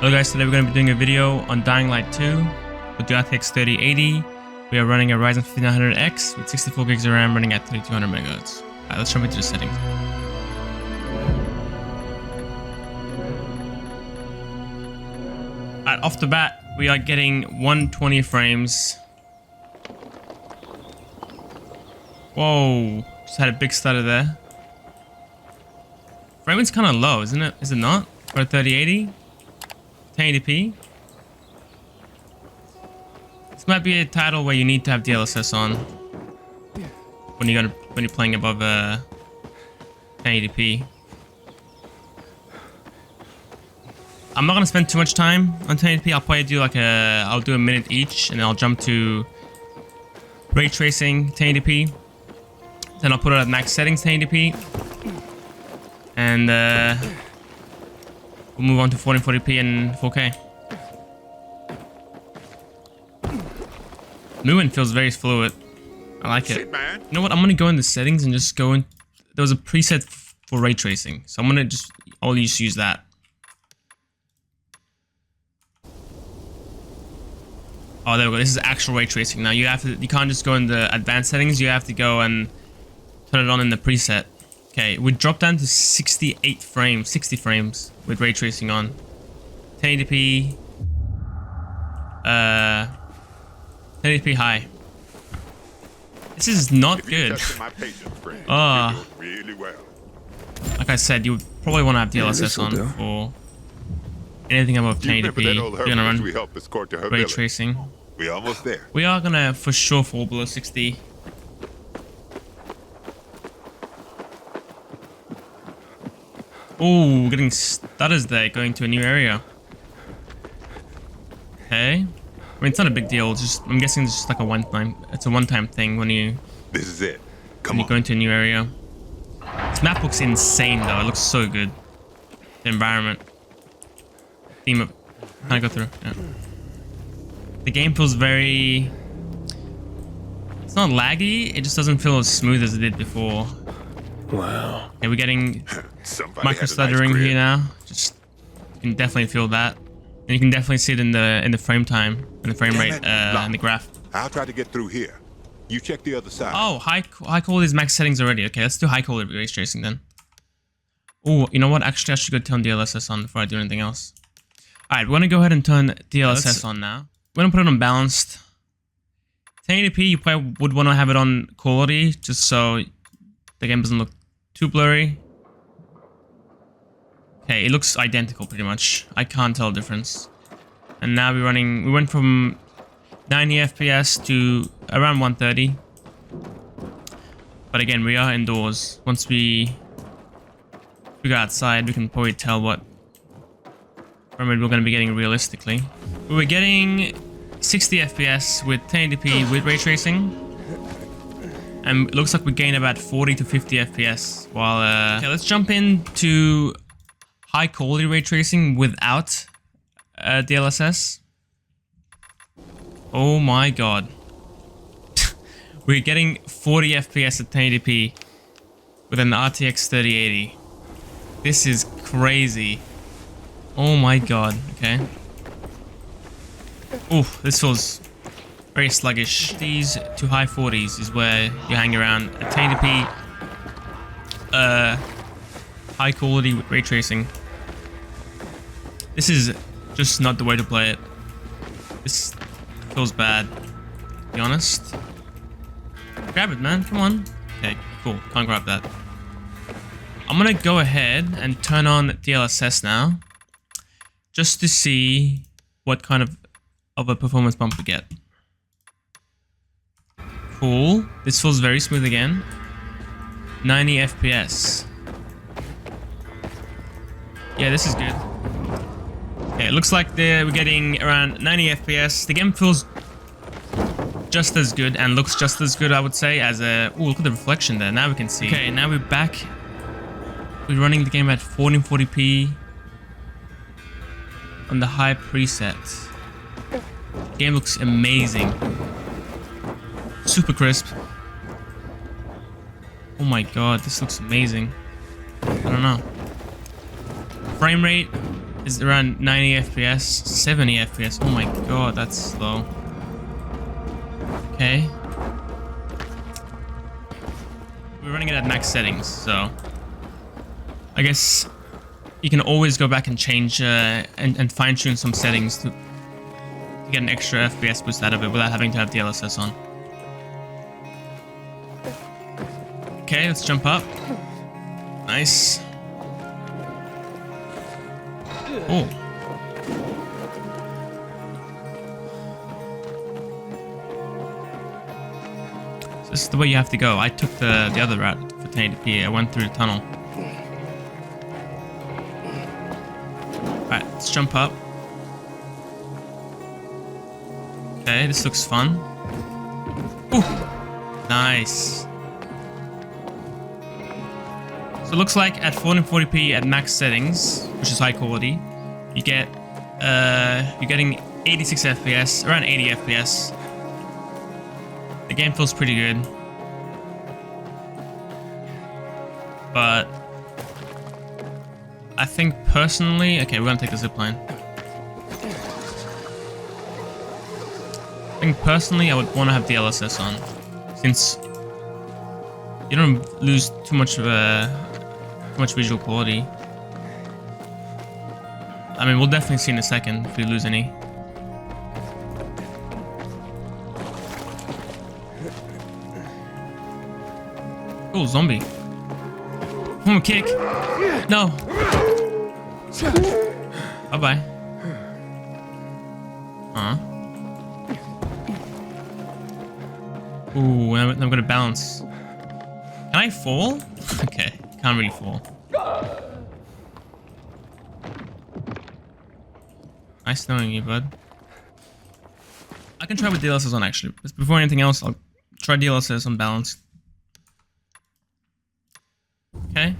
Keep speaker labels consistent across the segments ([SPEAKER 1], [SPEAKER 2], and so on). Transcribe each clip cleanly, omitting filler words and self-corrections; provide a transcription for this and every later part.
[SPEAKER 1] Hello guys, today we're going to be doing a video on Dying Light 2 with the RTX 3080. We are running a Ryzen 5900X with 64 gigs of RAM running at 3200 MHz. Alright, let's jump into the settings. Alright, off the bat, we are getting 120 frames. Whoa, just had a big stutter there. Frame rate's kind of low, isn't it? Is it not? For a 3080? 1080p. This might be a title where you need to have DLSS on when you're playing above 1080p. I'm not gonna spend too much time on 1080p. I'll probably do I'll do a minute each, and then I'll jump to Ray Tracing 1080p. Then I'll put it at max settings 1080p, and we'll move on to 1440p and 4K. Movement feels very fluid. I like it. You know what? I'm gonna go in the settings and just go in. There was a preset for ray tracing, so I'm gonna I'll just use that. Oh, there we go. This is actual ray tracing now. You can't just go in the advanced settings. You have to go and turn it on in the preset. Okay, we dropped down to 60 frames with ray tracing on. 1080p. 1080p high. This is not good. Like I said, you would probably want to have DLSS on for anything above 1080p. You're gonna run ray tracing.
[SPEAKER 2] We're almost there.
[SPEAKER 1] We are gonna for sure fall below 60. Oh, getting stutters there, going to a new area. Okay. I mean, it's not a big deal. I'm guessing it's just like a one-time thing when you.
[SPEAKER 2] This is it.
[SPEAKER 1] When you go into a new area. This map looks insane though. It looks so good. The environment. Theme of. Can I go through? Yeah. The game feels very. It's not laggy. It just doesn't feel as smooth as it did before.
[SPEAKER 3] Wow.
[SPEAKER 1] Okay, we're getting micro stuttering here now. You can definitely feel that, and you can definitely see it in the frame time and the frame rate and the graph.
[SPEAKER 2] I'll try to get through here. You check the other side.
[SPEAKER 1] Oh, high quality is max settings already. Okay, let's do high quality ray tracing then. Oh, you know what? Actually, I should go turn DLSS on before I do anything else. All right, we're gonna go ahead and turn DLSS on now. We're gonna put it on balanced. 1080p, you probably would want to have it on quality just so the game doesn't look too blurry. Okay, it looks identical pretty much. I can't tell the difference. And now we went from 90 FPS to around 130. But again, we are indoors. Once we go outside, we can probably tell what frame rate we're going to be getting realistically. We were getting 60 FPS with 1080p with ray tracing. And it looks like we gain about 40 to 50 FPS while okay, let's jump into high quality ray tracing without DLSS. Oh my god. We're getting 40 FPS at 1080p with an RTX 3080. This is crazy. Oh my god. Okay. Ooh, this feels very sluggish. These to high 40s is where you hang around at 1080p. High quality ray tracing. This is just not the way to play it. This feels bad, to be honest. Grab it, man. Come on. Okay, cool. Can't grab that. I'm gonna go ahead and turn on DLSS now, just to see what kind of a performance bump we get. Cool. This feels very smooth again. 90 FPS. Yeah, this is good. Okay, it looks like we're getting around 90 FPS. The game feels just as good and looks just as good, I would say, as a... Ooh, look at the reflection there. Now we can see. Okay, now we're back. We're running the game at 1440p on the high preset. The game looks amazing. Super crisp. Oh my god, this looks amazing. I don't know. Frame rate is around 90 FPS, 70 FPS. Oh my god, that's slow. Okay. We're running it at max settings, so I guess you can always go back and change and fine-tune some settings to get an extra FPS boost out of it without having to have DLSS on. Okay, let's jump up. Nice. Oh. So this is the way you have to go. I took the other route for 1080p. I went through the tunnel. Alright, let's jump up. Okay, this looks fun. Ooh! Nice. So it looks like at 1440p at max settings, which is high quality, you get you're getting 86 FPS, around 80 FPS. The game feels pretty good, but I think personally, okay, we're gonna take the zipline. I think personally, I would want to have DLSS on, since you don't lose too much visual quality. I mean, we'll definitely see in a second if we lose any. Oh, zombie. Oh, kick. No. Bye-bye. Ooh, I'm gonna bounce. Can I fall? Okay, can't really fall. Nice knowing you, bud. I can try with DLSS on actually. But before anything else, I'll try DLSS on balance. Okay.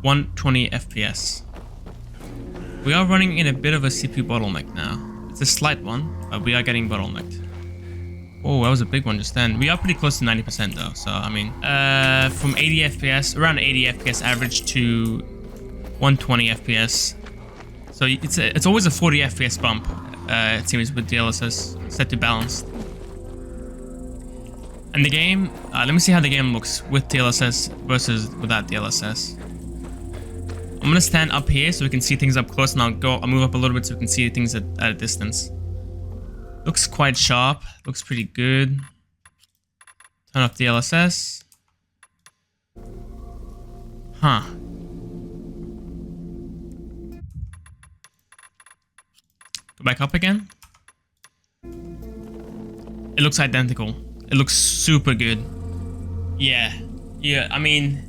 [SPEAKER 1] 120 FPS. We are running in a bit of a CPU bottleneck now. It's a slight one, but we are getting bottlenecked. Oh, that was a big one just then. We are pretty close to 90% though, so I mean, from 80 FPS, around 80 FPS average to 120 FPS. So it's always a 40 FPS bump, it seems, with DLSS set to balanced. And the game, let me see how the game looks with DLSS versus without DLSS. I'm gonna stand up here so we can see things up close, and I'll move up a little bit so we can see things at a distance. Looks quite sharp, looks pretty good. Turn off DLSS. Huh. Go back up again. It looks identical. It looks super good. Yeah, I mean,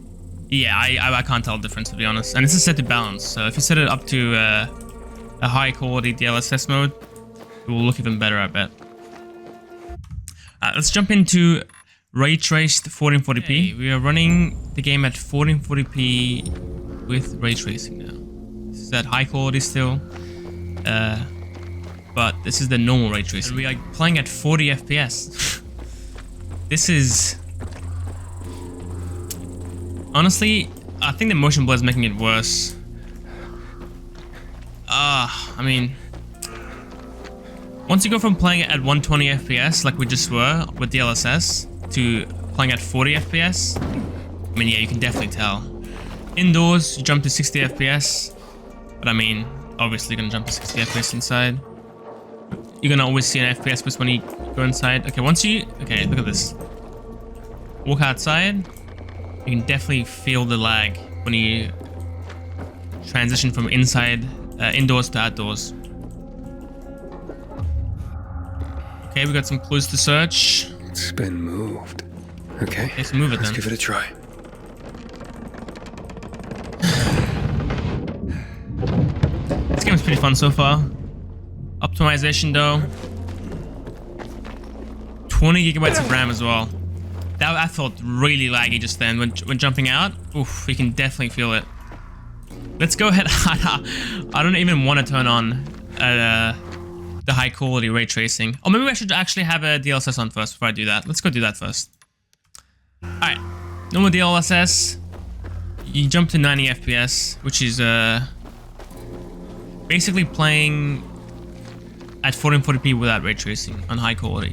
[SPEAKER 1] yeah, I can't tell the difference, to be honest. And this is set to balance, so if you set it up to a high quality DLSS mode, it will look even better, I bet. Let's jump into Ray Traced 1440p. Okay, we are running the game at 1440p with Ray Tracing now. This is at high quality still, but this is the normal Ray Tracing. And we are playing at 40 FPS. This is... Honestly, I think the motion blur is making it worse. I mean... Once you go from playing it at 120 FPS, like we just were with DLSS, to playing at 40 FPS, I mean, yeah, you can definitely tell. Indoors, you jump to 60 FPS, but I mean, obviously you're gonna jump to 60 FPS inside. You're gonna always see an FPS boost when you go inside. Okay, okay, look at this. Walk outside, you can definitely feel the lag when you transition from indoors to outdoors. Okay, we got some clues to search.
[SPEAKER 3] It's been moved. Okay,
[SPEAKER 1] let's move it then.
[SPEAKER 3] Let's give it a try.
[SPEAKER 1] This game's pretty fun so far. Optimization though. 20 gigabytes of RAM as well. I felt really laggy just then when jumping out. Oof, you can definitely feel it. Let's go ahead. I don't even want to turn on the high quality ray tracing. Or maybe I should actually have a DLSS on first before I do that. Let's go do that first. Alright, normal DLSS. You jump to 90 FPS, which is basically playing at 1440p without ray tracing on high quality.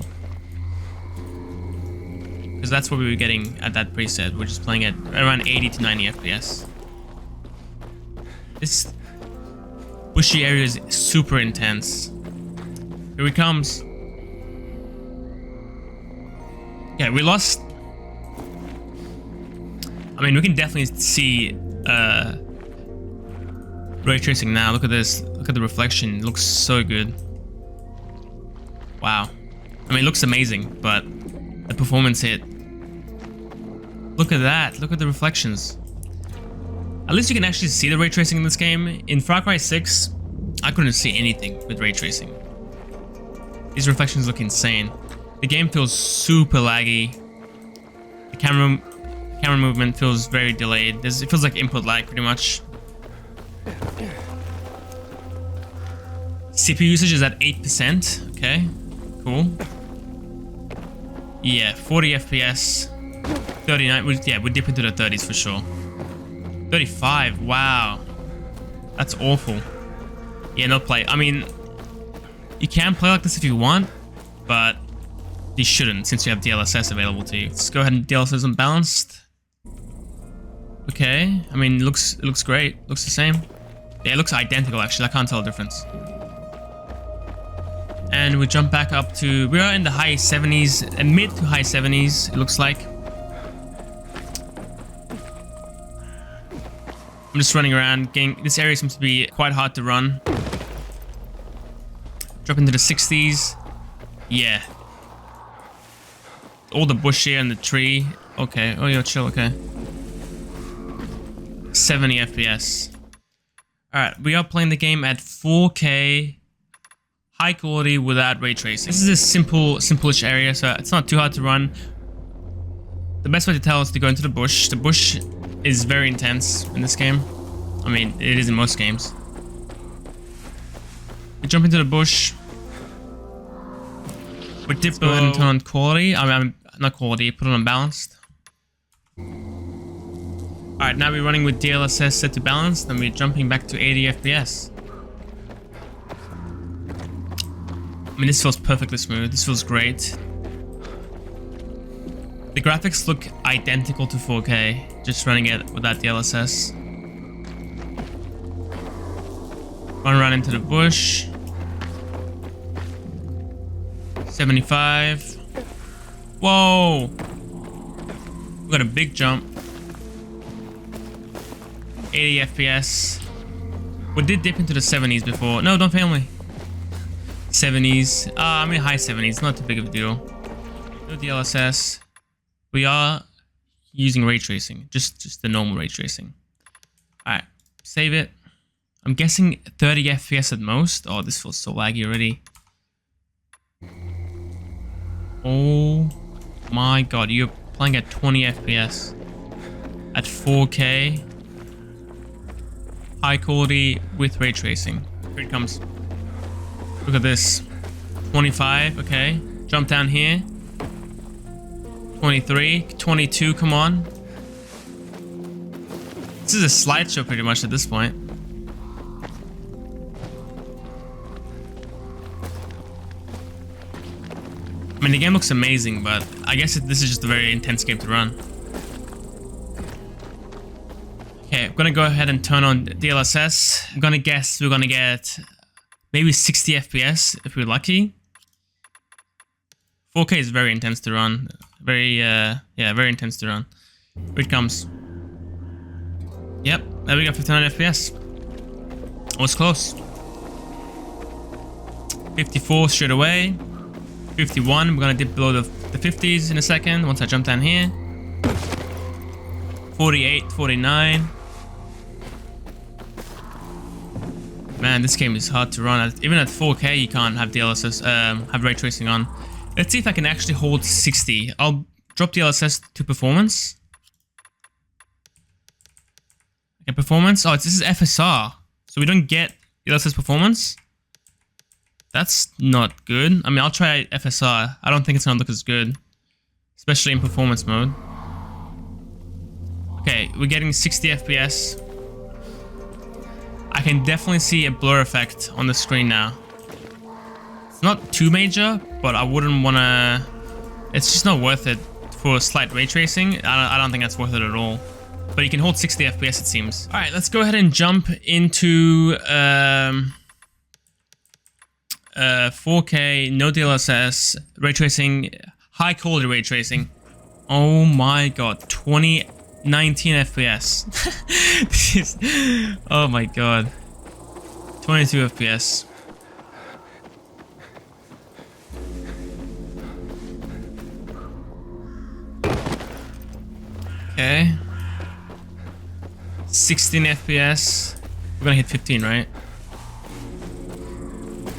[SPEAKER 1] Because that's what we were getting at that preset. We're just playing at around 80 to 90 FPS. This bushy area is super intense. Here he comes. Okay, we lost. I mean, we can definitely see ray tracing now. Look at this. Look at the reflection. It looks so good. Wow. I mean, it looks amazing, but the performance hit. Look at that. Look at the reflections. At least you can actually see the ray tracing in this game. In Far Cry 6, I couldn't see anything with ray tracing. These reflections look insane. The game feels super laggy. The camera movement feels very delayed. It feels like input lag pretty much. CPU usage is at 8%. Okay, cool. Yeah, 40 FPS. 39. Yeah, we dip into the 30s for sure. 35. Wow, that's awful. Yeah, no play. I mean, you can play like this if you want, but you shouldn't since you have DLSS available to you. Let's go ahead and DLSS unbalanced. Okay, I mean, it looks great. Looks the same. Yeah, it looks identical actually. I can't tell the difference. And we jump back up to, we are in the high 70s, and mid to high 70s, it looks like. I'm just running around. This area seems to be quite hard to run. Drop into the 60s. Yeah. All the bush here and the tree. Okay. Oh, yo, chill. Okay. 70 FPS. Alright, we are playing the game at 4K. High quality without ray tracing. This is a simple-ish area, so it's not too hard to run. The best way to tell is to go into the bush. The bush is very intense in this game. I mean, it is in most games. We jump into the bush. We dip below and turn on quality. I mean, not quality, put it on balanced. Alright, now we're running with DLSS set to balanced, and we're jumping back to 80 FPS. I mean, this feels perfectly smooth. This feels great. The graphics look identical to 4K, just running it without DLSS. Run into the bush. 75. Whoa! We got a big jump. 80 FPS. We did dip into the 70s before. No, don't fail me. 70s. I mean high 70s. Not too big of a deal. No DLSS. We are using ray tracing. Just the normal ray tracing. Alright. Save it. I'm guessing 30 FPS at most. Oh, this feels so laggy already. Oh my god. You're playing at 20 FPS. At 4K. High quality with ray tracing. Here it comes. Look at this. 25, okay. Jump down here. 23, 22, come on. This is a slideshow pretty much at this point. I mean, the game looks amazing, but I guess this is just a very intense game to run. Okay, I'm gonna go ahead and turn on DLSS. I'm gonna guess we're gonna get maybe 60 FPS if we're lucky. 4K is very intense to run. Very intense to run. Here it comes. Yep, there we go, 59 FPS. Was close. 54 straight away. 51, we're gonna dip below the 50s in a second once I jump down here. 48, 49. Man, this game is hard to run. Even at 4K, you can't have DLSS, have ray tracing on. Let's see if I can actually hold 60. I'll drop DLSS to performance. Okay, performance. Oh, this is FSR. So we don't get DLSS performance. That's not good. I mean, I'll try FSR. I don't think it's gonna look as good, especially in performance mode. Okay, we're getting 60 FPS. I can definitely see a blur effect on the screen now. It's not too major, but I wouldn't want to... It's just not worth it for slight ray tracing. I don't think that's worth it at all. But you can hold 60 FPS, it seems. All right, let's go ahead and jump into 4K, no DLSS, ray tracing, high quality ray tracing. Oh my god, 2019 FPS. Oh my god. 22 FPS. Okay. 16 FPS. We're gonna hit 15, right?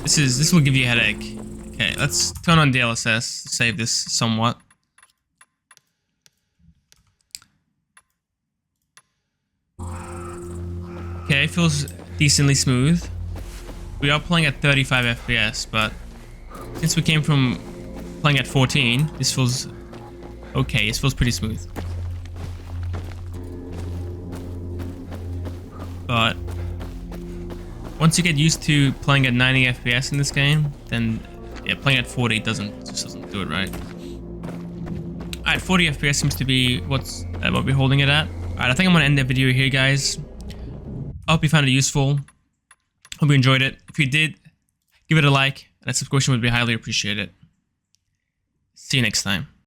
[SPEAKER 1] This will give you a headache. Okay, let's turn on DLSS to save this somewhat. Okay, feels decently smooth. We are playing at 35 FPS, but since we came from playing at 14, this feels okay. It feels pretty smooth. But once you get used to playing at 90 FPS in this game, then yeah, playing at 40 just doesn't do it right. Alright, 40 FPS seems to be what we're holding it at. Alright, I think I'm gonna end the video here, guys. I hope you found it useful. Hope you enjoyed it. If you did, give it a like, and a subscription would be highly appreciated. See you next time.